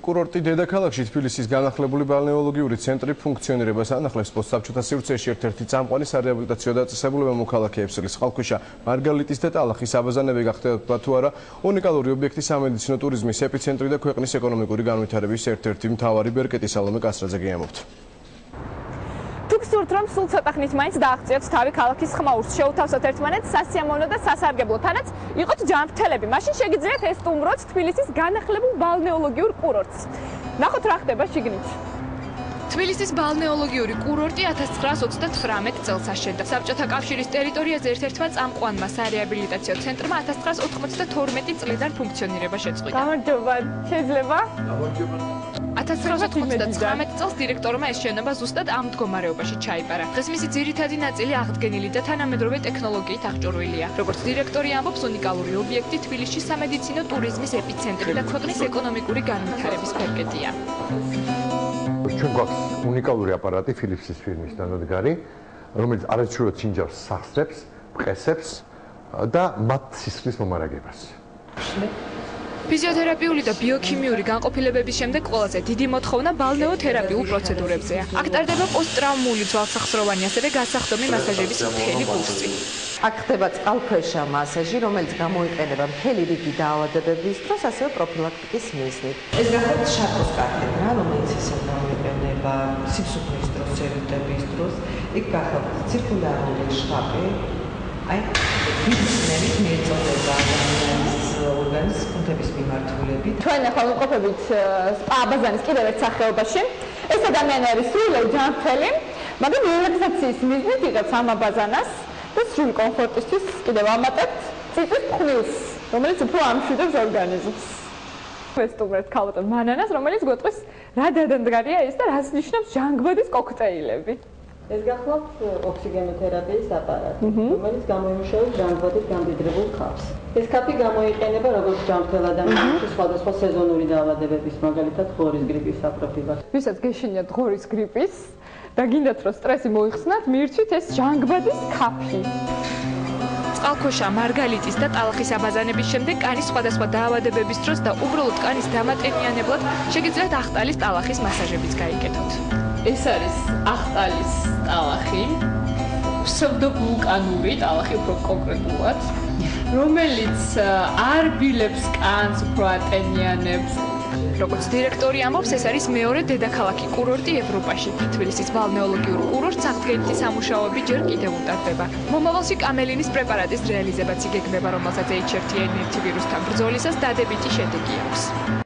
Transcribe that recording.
კურორტი დედაქალაქში თბილისის განახლებული ბალნეოლოგიური ცენტრი ფუნქციონირებას ანახლებს პოსტსაბჭოთა სივრცეში ერთ-ერთი წამყვანი სარეაბილიტაციო დაწესებულება მოქალაქეებს რის ხალხქვეშა მარგალიტის და ტალახის აბაზანები გახდება თუ არა უნიკალური ობიექტი სამედიცინო ტურიზმის ეპიცენტრი და ქვეყნის ეკონომიკური განვითარების ერთ-ერთი მთავარი ბერკეტი. სალომე კასრაძე გიამბობთ. თუ გსურთ რომ სულ ცოტა ხნით მაინც დააღწიოთ თავი ქალაქის ხმაურს, შეუთავსოთ ერთმანეთს სასიამოვნო და სასარგებლო, თანაც იყოთ ჯანმრთელები. მაშინ შეგიძლიათ ესტუმროთ თბილისის განახლებულ ბალნეოლოგიურ კურორტს. ნახოთ რა ხდება შიგნით. თბილისის ბალნეოლოგიური კურორტი 1939 წელს აშენდა. საბჭოთა კავშირის ტერიტორიაზე ერთ-ერთმა წამყვანმა სარეაბილიტაციო ცენტრმა 1992 წლიდან ფუნქციონირება შეწყვიტა. გამარჯობა, შეიძლება? გამარჯობა. 1999 წელს დირექტორმა ეს შენობა ზუსტად ამ მდგომარეობაში ჩაიბარა. დღეს მისი ძირითადი ნაწილი აღდგენილი და თანამედროვე ტექნოლოგიით აღჭურვილია. როგორც დირექტორი ამბობს, უნიკალური ობიექტი თბილისში სამედიცინო ტურიზმის ეპიცენტრი და ქვეყნის ეკონომიკური განვითარების ბერკეტია. ჩვენ გვაქვს უნიკალური აპარატი Philips-ის ფირმის დანადგარი, რომელიც არაჩვეულებრივ ჩინჯავს სახსრებს, მყესებს და მათ სისხლის მომარაგებას. ფიზიოთერაპიული და ბიოქიმიური განყოფილებების შემდეგ ყველაზე დიდი მოთხოვნა ბალნეოთერაპიულ პროცედურებზეა. აქ ტარდება პოსტტრავმული ძვალსახსროვანი, ასევე გასახდომი მასაჟების მთელი კურსი. აქ ხდება წყალქვეშა მასაჟი, რომელიც გამოიყენება მთელი რიგი დაავადებების დროს, ასევე პროფილაქტიკის მიზნით. ეს გახლავთ შაქოს კათედრა, რომელიც ისევ გამოიყენება სიცოცხლის დროს, ცერუტების დროს. იქ გახლავთ ცირკულარული შხაპი, აი ბიზნესით მიეწოდება ორგანიზმის კუნთების მიმართულებით. ჩვენ ახლა ვიმყოფებით სპა აბაზანის კიდევ ერთ სახეობაში. ეს ადამიანი არის სრულიად ჯანმრთელი, მაგრამ რელაქსაციის მიზნით იღებს ამ აბაზანას და სრული კომფორტისთვის კიდევ ამატებთ ციტვის ფხვნილს, რომელიც უფრო ამშვიდებს ორგანიზმს. ვესტუმრეთ ქალბატონ მანანას, რომელიც გვეტყვის რა დადანდგარია ეს და რას ნიშნავს ჟანგბადის კოქტეილები. ეს გახლავთ ოქსიგენოთერაპიის აპარატი, რომელიც გამოიმუშავებს ჟანგბადით გამდიდრებულ ქაფს. ეს ქაფი გამოიყენება როგორც ჯანმრთელ ადამიანებში სხვადასხვა სეზონური დაავადებების, მაგალითად ღორის გრიპის საპროფილაქტიკო. ვისაც გეშინიათ ღორის გრიპის და გინდათ რომ სტრესი მოიხსნათ, მიირჩით ეს ჟანგბადის ქაფი. წყალქვეშა მარგალიტის და ტალახის აბაზანების შემდეგ კანის სხვადასხვა დაავადებების დროს და უბრალოდ კანის დამატენიანებლად შეგიძლიათ ახტალის ტალახის მასაჟებიც გაიკეთოთ. ეს არის ახტალის ტალახი, ფსევდოვულკანური ტალახი უფრო კონკრეტულად, რომელიც არ ბილებს კანს, უფრო ატენიანებს. როგორც დირექტორი ამბობს, ეს არის მეორე დედაქალაქი კურორტი ევროპაში. თბილისის ბალნეოლოგიურ კურორტს აღდგენითი სამუშაოები ჯერ კიდევ უტარდება. მომავალში კამელინის პრეპარატის რეალიზებაც იგეგმება, რომელსაც H1N1 ვირუსთან ბრძოლისას დადებითი შედეგი აქვს.